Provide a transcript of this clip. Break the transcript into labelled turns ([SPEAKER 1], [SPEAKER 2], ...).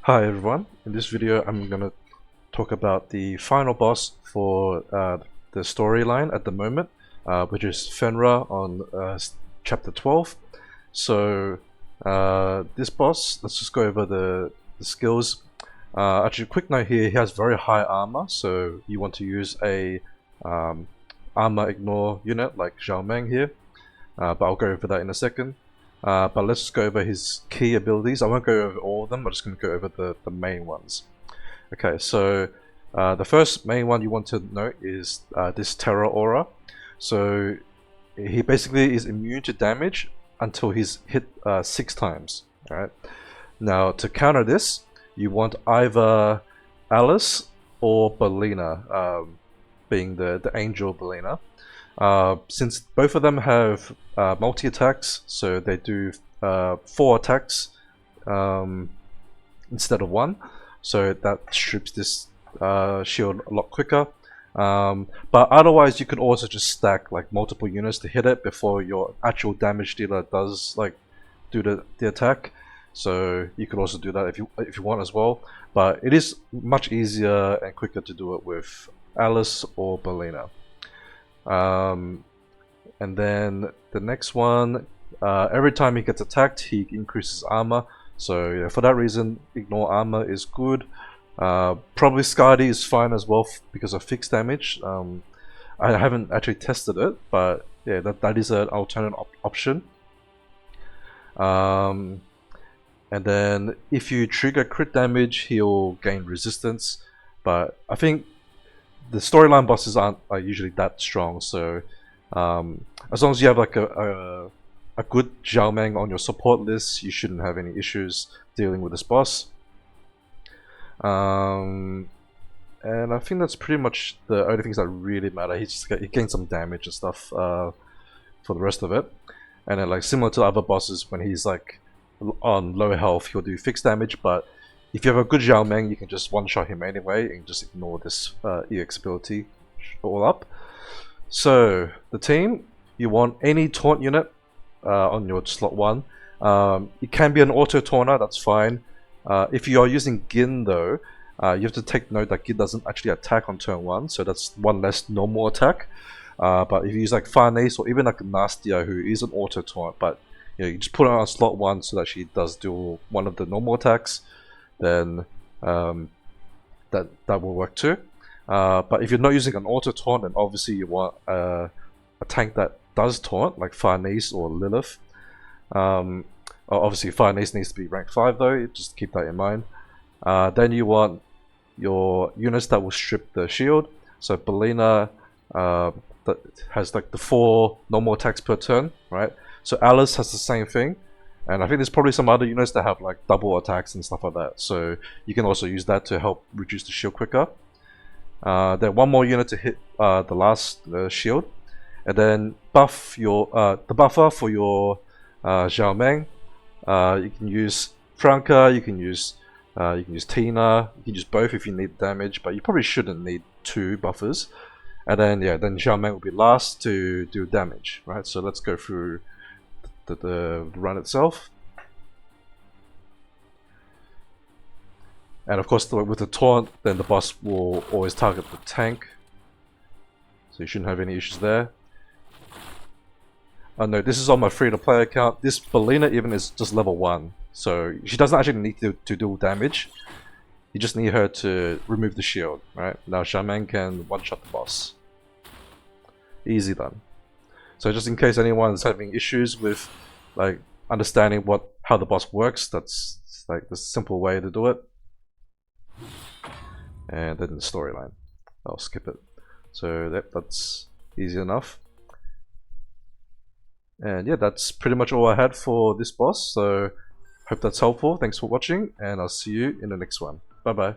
[SPEAKER 1] Hi everyone, in this video I'm going to talk about the final boss for the storyline at the moment, which is Fenrir on chapter 12. So this boss, let's just go over the skills. Actually, quick note here, he has very high armor, so you want to use a armor ignore unit like Zhao Meng here, but I'll go over that in a second. But let's just go over his key abilities. I won't go over all of them, I'm just going to go over the main ones. Okay, so the first main one you want to note is this Terror Aura. So he basically is immune to damage until he's hit 6 times. Alright. Now to counter this, you want either Alice or Belina, being the angel Belina. Since both of them have multi-attacks, so they do 4 attacks instead of 1, so that strips this shield a lot quicker. But otherwise you could also just stack like multiple units to hit it before your actual damage dealer does like do the attack. So you could also do that if you want as well, but it is much easier and quicker to do it with Alice or Belina. And then the next one, every time he gets attacked, he increases armor. So yeah, for that reason, ignore armor is good. Probably Skadi is fine as well because of fixed damage. I haven't actually tested it, but yeah, that is an alternate option. And then if you trigger crit damage, he'll gain resistance. But I think the storyline bosses aren't usually that strong, so as long as you have like a good Zhao Meng on your support list, you shouldn't have any issues dealing with this boss. And I think that's pretty much the only things that really matter. He gains some damage and stuff for the rest of it. And then like similar to other bosses, when he's like on low health, he'll do fixed damage, but if you have a good Zhao Meng, you can just one-shot him anyway and just ignore this EX ability all up. So, the team, you want any taunt unit on your slot 1. It can be an auto-taunter, that's fine. If you are using Gin though, you have to take note that Gin doesn't actually attack on turn 1, so that's one less normal attack. But if you use like Farnace or even like Nastia, who is an auto-taunt, but you just put her on slot 1 so that she does do one of the normal attacks, then that will work too. But if you're not using an auto taunt, then obviously you want a tank that does taunt, like Farnace or Lilith. Obviously Farnace needs to be rank 5 though, just keep that in mind. Then you want your units that will strip the shield. So Belina that has like the 4 normal attacks per turn, right? So Alice has the same thing. And I think there's probably some other units that have like double attacks and stuff like that. So you can also use that to help reduce the shield quicker. Then one more unit to hit the last shield. And then buff your the buffer for your Zhao Meng. You can use Franca, you can use Tina, you can use both if you need damage, but you probably shouldn't need 2 buffers. And then yeah, then Zhao Meng will be last to do damage, right? So let's go through the run itself. And of course with the taunt, then the boss will always target the tank, so you shouldn't have any issues there. Oh no, this is on my free-to-play account. This Belina even is just level 1, so she doesn't actually need to do damage. You just need her to remove the shield, right? Now Zhao Meng can one-shot the boss. Easy done. So just in case anyone is having issues with like understanding how the boss works, that's like the simple way to do it. And then the storyline, I'll skip it. So that's easy enough. And yeah, that's pretty much all I had for this boss. So hope that's helpful. Thanks for watching, and I'll see you in the next one. Bye bye.